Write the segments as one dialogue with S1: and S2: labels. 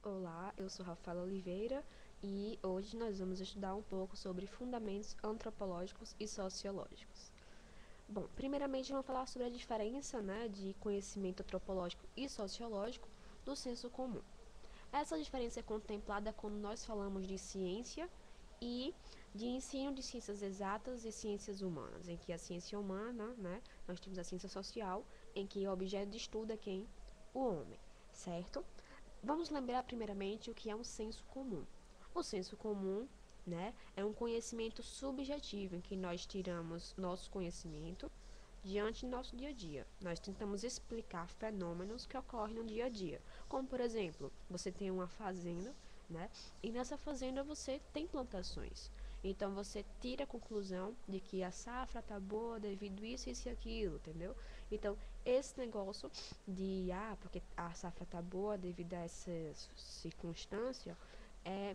S1: Olá, eu sou Rafaela Oliveira e hoje nós vamos estudar um pouco sobre fundamentos antropológicos e sociológicos. Bom, primeiramente vamos falar sobre a diferença, de conhecimento antropológico e sociológico do senso comum. Essa diferença é contemplada quando nós falamos de ciência e de ensino de ciências exatas e ciências humanas, em que a ciência humana, nós temos a ciência social, em que o objeto de estudo é quem? O homem, certo? Vamos lembrar primeiramente o que é um senso comum. O senso comum, é um conhecimento subjetivo em que nós tiramos nosso conhecimento diante do nosso dia a dia. Nós tentamos explicar fenômenos que ocorrem no dia a dia. Como, por exemplo, você tem uma fazenda, né? E nessa fazenda você tem plantações. Então você tira a conclusão de que a safra tá boa devido isso, isso e aquilo, entendeu? Então, esse negócio porque a safra tá boa devido a essa circunstância,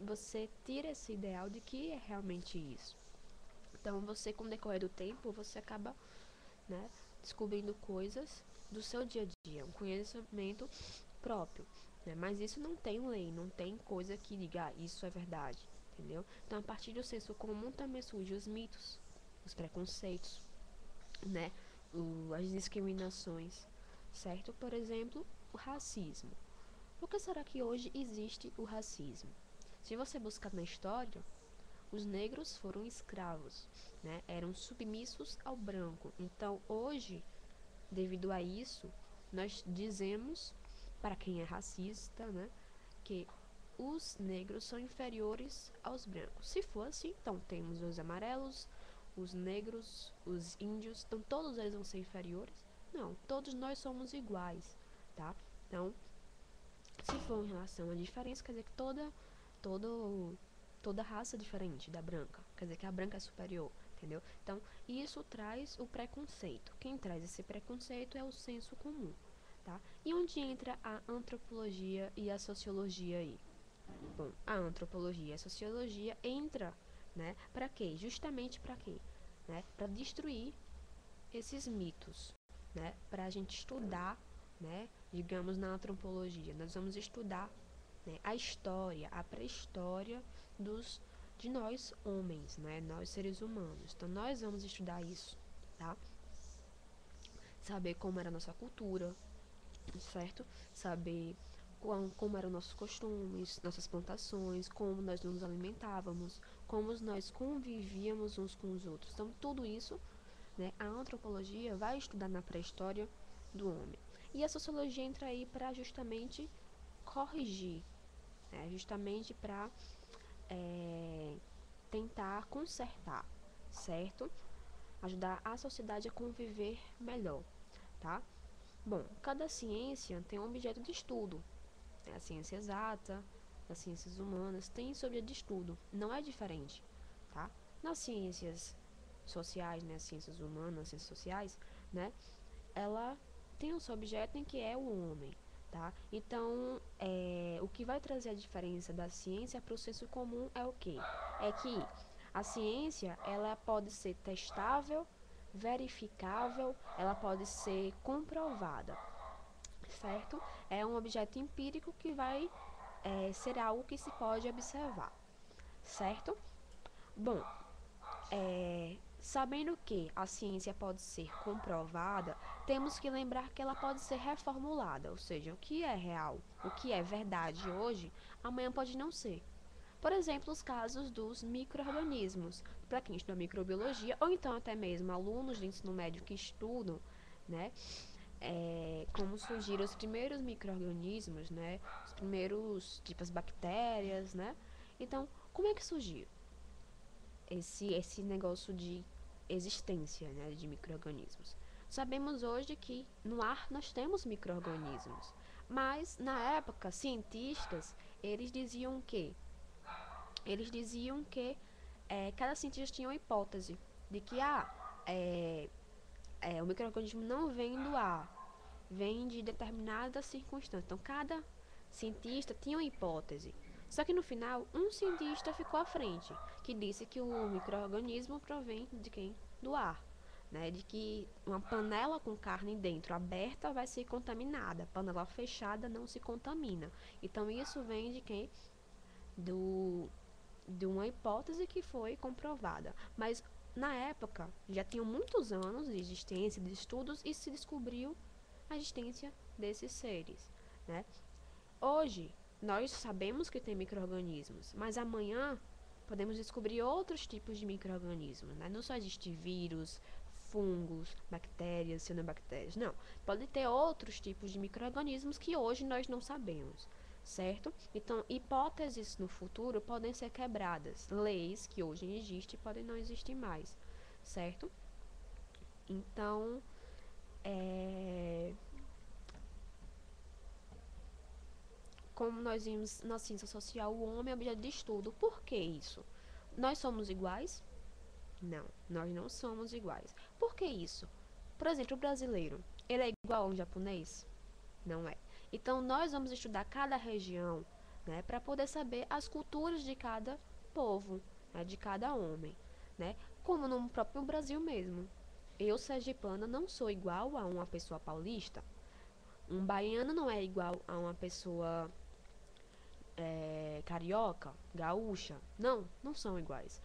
S1: você tira esse ideal de que é realmente isso. Então, você, com o decorrer do tempo, você acaba, descobrindo coisas do seu dia a dia, um conhecimento próprio, Mas isso não tem lei, não tem coisa que diga, isso é verdade, entendeu? Então, a partir do senso comum também surgem os mitos, os preconceitos, né? As discriminações, certo? Por exemplo, o racismo. Por que será que hoje existe o racismo? Se você buscar na história, os negros foram escravos, Eram submissos ao branco. Então, hoje, devido a isso, nós dizemos, para quem é racista, que os negros são inferiores aos brancos. Se for assim, então temos os amarelos, os negros, os índios, então todos eles vão ser inferiores? Não, todos nós somos iguais, tá? Então, se for em relação à diferença, quer dizer que todo, toda raça é diferente da branca, quer dizer que a branca é superior, entendeu? Então, isso traz o preconceito. Quem traz esse preconceito é o senso comum, tá? E onde entra a antropologia e a sociologia aí? Bom, a antropologia e a sociologia entra, para quê? Justamente para quê? Para destruir esses mitos, para a gente estudar, digamos na antropologia, nós vamos estudar, a história, a pré-história dos de nós homens, nós seres humanos. Então nós vamos estudar isso, tá? Saber como era a nossa cultura, certo? Saber como eram nossos costumes, nossas plantações, como nós nos alimentávamos, como nós convivíamos uns com os outros. Então, tudo isso, a antropologia vai estudar na pré-história do homem. E a sociologia entra aí para justamente corrigir, justamente para tentar consertar, certo? Ajudar a sociedade a conviver melhor, tá? Bom, cada ciência tem um objeto de estudo. A ciência exata, as ciências humanas têm seu objeto de estudo. Não é diferente, tá? Nas ciências sociais, as ciências humanas, as ciências sociais, ela tem o seu objeto em que é o homem, tá? Então, o que vai trazer a diferença da ciência para o senso comum é o quê? É que a ciência, ela pode ser testável, verificável, ela pode ser comprovada, certo? É um objeto empírico que vai ser algo que se pode observar, certo? Bom, sabendo que a ciência pode ser comprovada, temos que lembrar que ela pode ser reformulada, ou seja, o que é real, o que é verdade hoje, amanhã pode não ser. Por exemplo, os casos dos micro-organismos. Para quem estuda microbiologia, ou então até mesmo alunos de ensino médio que estudam, né, como surgiram os primeiros micro-organismos, os primeiros, tipo as bactérias, Então, como é que surgiu esse negócio de existência, de micro-organismos? Sabemos hoje que no ar nós temos micro-organismos, mas na época, cientistas, eles diziam que eles diziam que cada cientista tinha uma hipótese de que o micro-organismo não vem do ar, vem de determinada circunstância. Então, cada cientista tinha uma hipótese. Só que no final, um cientista ficou à frente, que disse que o micro-organismo provém de quem? Do ar. né, de que uma panela com carne dentro aberta vai ser contaminada, panela fechada não se contamina. Então isso vem de quem? Do, de uma hipótese que foi comprovada. Mas na época já tinham muitos anos de existência de estudos e se descobriu a existência desses seres, né? Hoje nós sabemos que tem micro-organismos, mas amanhã podemos descobrir outros tipos de micro-organismos, né? Não só existe vírus, fungos, bactérias, cianobactérias, não. Pode ter outros tipos de micro-organismos que hoje nós não sabemos, certo? Então, hipóteses no futuro podem ser quebradas. Leis que hoje existem podem não existir mais, certo? Então, como nós vimos na ciência social, o homem é objeto de estudo. Por que isso? Nós somos iguais? Não, nós não somos iguais. Por que isso? Por exemplo, o brasileiro, ele é igual a um japonês? Não é. Então, nós vamos estudar cada região, né, para poder saber as culturas de cada povo, né, de cada homem, né? Como no próprio Brasil mesmo. Eu, sergipana, não sou igual a uma pessoa paulista. Um baiano não é igual a uma pessoa carioca, gaúcha. Não, não são iguais.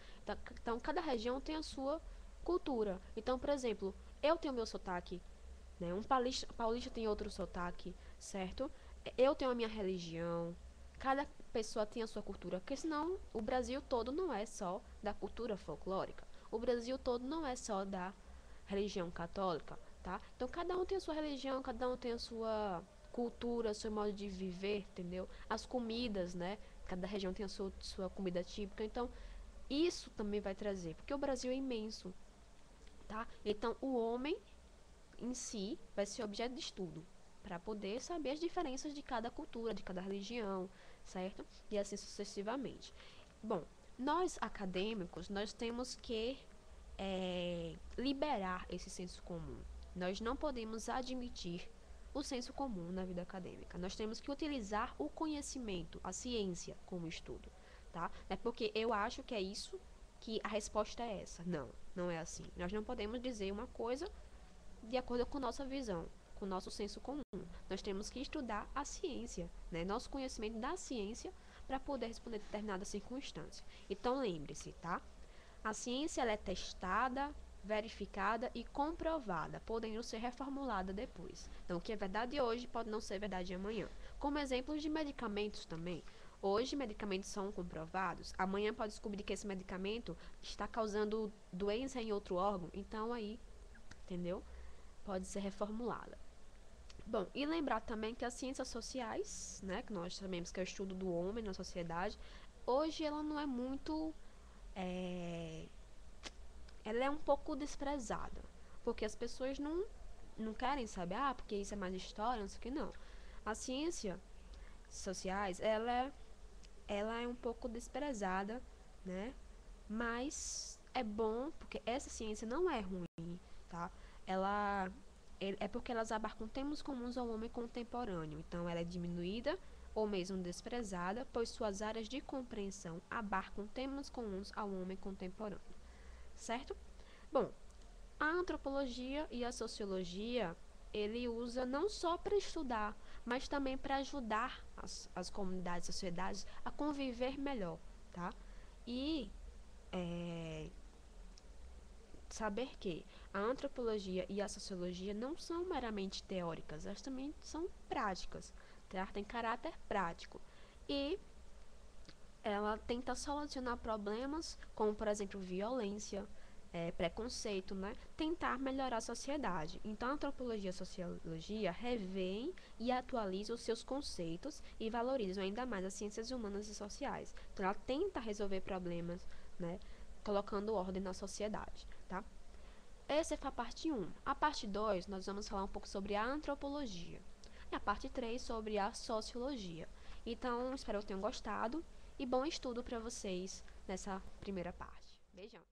S1: Então, cada região tem a sua cultura. Então, por exemplo, eu tenho meu sotaque, né? Um paulista tem outro sotaque, certo? Eu tenho a minha religião. Cada pessoa tem a sua cultura, porque senão o Brasil todo não é só da cultura folclórica. O Brasil todo não é só da religião católica, tá? Então cada um tem a sua religião, cada um tem a sua cultura, seu modo de viver, entendeu? As comidas, né? Cada região tem a sua comida típica. Então isso também vai trazer, porque o Brasil é imenso, tá? Então o homem em si vai ser objeto de estudo para poder saber as diferenças de cada cultura, de cada religião, certo? E assim sucessivamente. Bom, nós acadêmicos, nós temos que liberar esse senso comum. Nós não podemos admitir o senso comum na vida acadêmica. Nós temos que utilizar o conhecimento, a ciência como estudo, tá? Não é porque eu acho que é isso que a resposta é essa. Não, não é assim. Nós não podemos dizer uma coisa de acordo com nossa visão, com nosso senso comum. Nós temos que estudar a ciência, né? Nosso conhecimento da ciência para poder responder a determinada circunstância. Então lembre-se, tá? A ciência ela é testada, verificada e comprovada, podendo ser reformulada depois. Então, o que é verdade hoje pode não ser verdade amanhã. Como exemplos de medicamentos também. Hoje, medicamentos são comprovados. Amanhã pode descobrir que esse medicamento está causando doença em outro órgão. Então, aí, entendeu? Pode ser reformulada. Bom, e lembrar também que as ciências sociais, né, que nós sabemos que é o estudo do homem na sociedade, hoje ela não é muito ela é um pouco desprezada, porque as pessoas não querem saber, porque isso é mais história, não sei o que, não. A ciência sociais, ela é um pouco desprezada, né? Mas é bom, porque essa ciência não é ruim, tá? Ela é porque elas abarcam temas comuns ao homem contemporâneo, então ela é diminuída ou mesmo desprezada, pois suas áreas de compreensão abarcam temas comuns ao homem contemporâneo, certo? Bom, a antropologia e a sociologia ele usa não só para estudar, mas também para ajudar as comunidades, sociedades a conviver melhor, tá? E saber que a antropologia e a sociologia não são meramente teóricas, elas também são práticas, tá? Tem caráter prático. E ela tenta solucionar problemas como, por exemplo, violência, preconceito, né? Tentar melhorar a sociedade. Então, a antropologia e a sociologia revêem e atualizam os seus conceitos e valorizam ainda mais as ciências humanas e sociais. Então, ela tenta resolver problemas, né? Colocando ordem na sociedade, tá? Essa foi a parte 1. A parte 2, nós vamos falar um pouco sobre a antropologia. E a parte 3, sobre a sociologia. Então, espero que tenham gostado e bom estudo para vocês nessa primeira parte. Beijão!